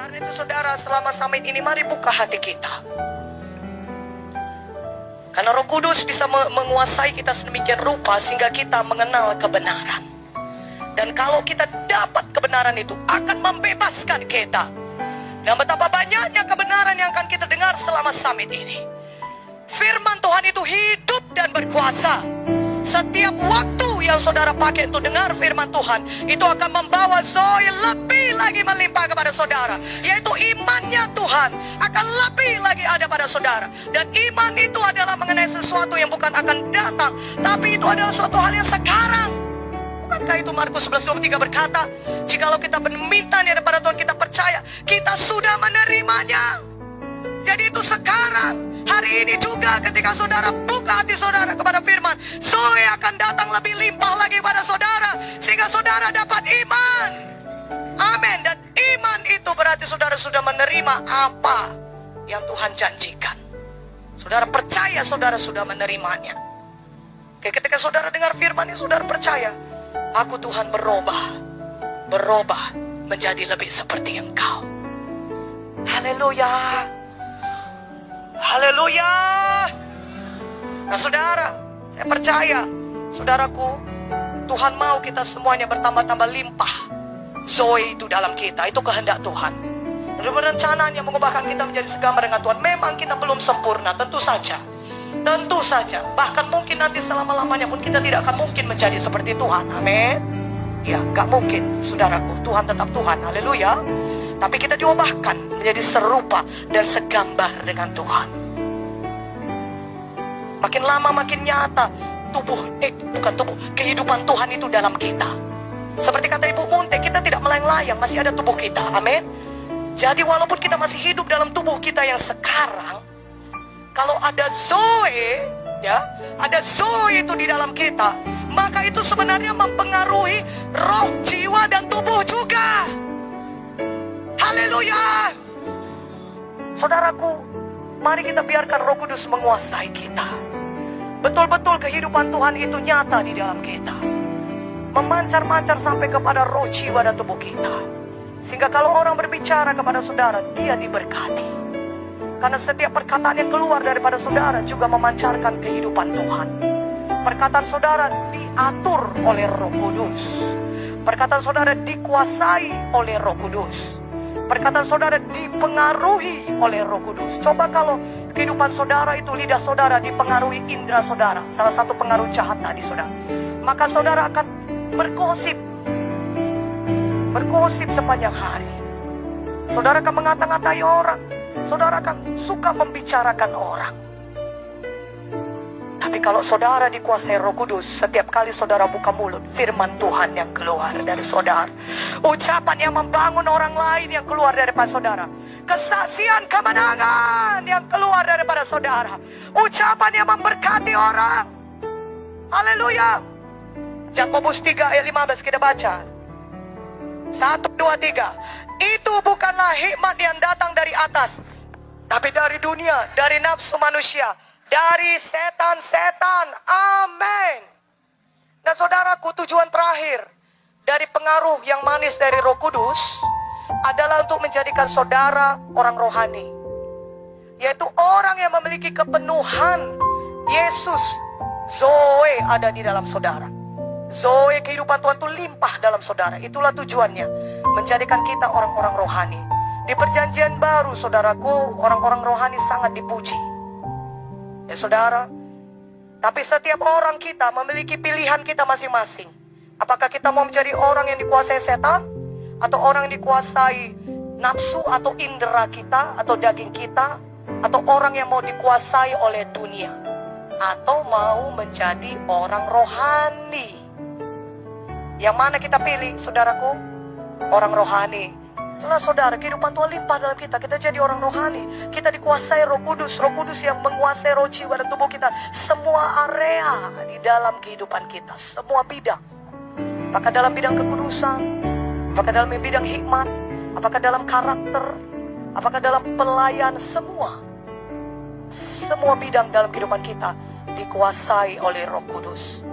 Karena itu saudara, selama summit ini mari buka hati kita. Karena Roh Kudus bisa menguasai kita sedemikian rupa sehingga kita mengenal kebenaran. Dan kalau kita dapat kebenaran itu akan membebaskan kita. Dan betapa banyaknya kebenaran yang akan kita dengar selama summit ini. Firman Tuhan itu hidup dan berkuasa. Setiap waktu yang saudara pakai untuk dengar firman Tuhan, itu akan membawa Zoe lebih lagi melimpah kepada saudara. Yaitu imannya Tuhan akan lebih lagi ada pada saudara. Dan iman itu adalah mengenai sesuatu yang bukan akan datang, tapi itu adalah suatu hal yang sekarang. Bukankah itu Markus 11:23 berkata, jikalau kita meminta daripada Tuhan, kita percaya, kita sudah menerimanya. Jadi itu sekarang. Hari ini juga ketika saudara buka hati saudara kepada firman, Zoe akan datang lebih limpah lagi pada saudara, sehingga saudara dapat iman. Amin. Dan iman itu berarti saudara sudah menerima apa yang Tuhan janjikan. Saudara percaya saudara sudah menerimanya. Oke, ketika saudara dengar firman ini, saudara percaya, aku Tuhan berubah menjadi lebih seperti Engkau. Haleluya. Haleluya. Nah saudara, saya percaya, saudaraku, Tuhan mau kita semuanya bertambah-tambah limpah. Zoe itu dalam kita, itu kehendak Tuhan. Dan rencananya mengubahkan kita menjadi segambar dengan Tuhan. Memang kita belum sempurna, tentu saja. Tentu saja, bahkan mungkin nanti selama-lamanya pun kita tidak akan mungkin menjadi seperti Tuhan. Amin. Ya, gak mungkin, saudaraku. Tuhan tetap Tuhan, haleluya. Tapi kita diubahkan menjadi serupa dan segambar dengan Tuhan. Makin lama makin nyata kehidupan Tuhan itu dalam kita. Seperti kata Ibu Munte, kita tidak melayang-layang, masih ada tubuh kita. Amin. Jadi walaupun kita masih hidup dalam tubuh kita yang sekarang, kalau ada Zoe, ya, ada Zoe itu di dalam kita, maka itu sebenarnya mempengaruhi roh, jiwa, dan tubuh juga. Haleluya. Saudaraku, mari kita biarkan Roh Kudus menguasai kita. Betul-betul kehidupan Tuhan itu nyata di dalam kita, memancar-mancar sampai kepada roh, jiwa, dan tubuh kita. Sehingga kalau orang berbicara kepada saudara, dia diberkati. Karena setiap perkataan yang keluar daripada saudara juga memancarkan kehidupan Tuhan. Perkataan saudara diatur oleh Roh Kudus. Perkataan saudara dikuasai oleh Roh Kudus. Perkataan saudara dipengaruhi oleh Roh Kudus. Coba kalau kehidupan saudara itu, lidah saudara dipengaruhi indera saudara, salah satu pengaruh jahat tadi saudara, maka saudara akan bergosip sepanjang hari. Saudara akan mengata-ngatai orang. Saudara akan suka membicarakan orang. Tapi kalau saudara dikuasai Roh Kudus, setiap kali saudara buka mulut, firman Tuhan yang keluar dari saudara, ucapan yang membangun orang lain yang keluar daripada saudara, kesaksian kemenangan yang keluar daripada saudara, ucapan yang memberkati orang. Haleluya. Yakobus 3 ayat 15 kita baca. 1, 2, 3. Itu bukanlah hikmat yang datang dari atas, tapi dari dunia, dari nafsu manusia, dari setan-setan. Amin. Nah saudaraku, tujuan terakhir dari pengaruh yang manis dari Roh Kudus adalah untuk menjadikan saudara orang rohani, yaitu orang yang memiliki kepenuhan Yesus. Zoe ada di dalam saudara. Zoe kehidupan Tuhan itu limpah dalam saudara. Itulah tujuannya, menjadikan kita orang-orang rohani. Di perjanjian baru saudaraku, orang-orang rohani sangat dipuji, ya saudara. Tapi setiap orang kita memiliki pilihan kita masing-masing. Apakah kita mau menjadi orang yang dikuasai setan, atau orang yang dikuasai nafsu atau indera kita atau daging kita, atau orang yang mau dikuasai oleh dunia, atau mau menjadi orang rohani. Yang mana kita pilih saudaraku? Orang rohani. Itulah saudara, kehidupan Tuhan limpah dalam kita. Kita jadi orang rohani. Kita dikuasai Roh Kudus. Roh Kudus yang menguasai roh, jiwa, dan tubuh kita. Semua area di dalam kehidupan kita. Semua bidang. Apakah dalam bidang kekudusan? Apakah dalam bidang hikmat? Apakah dalam karakter? Apakah dalam pelayan? Semua bidang dalam kehidupan kita dikuasai oleh Roh Kudus.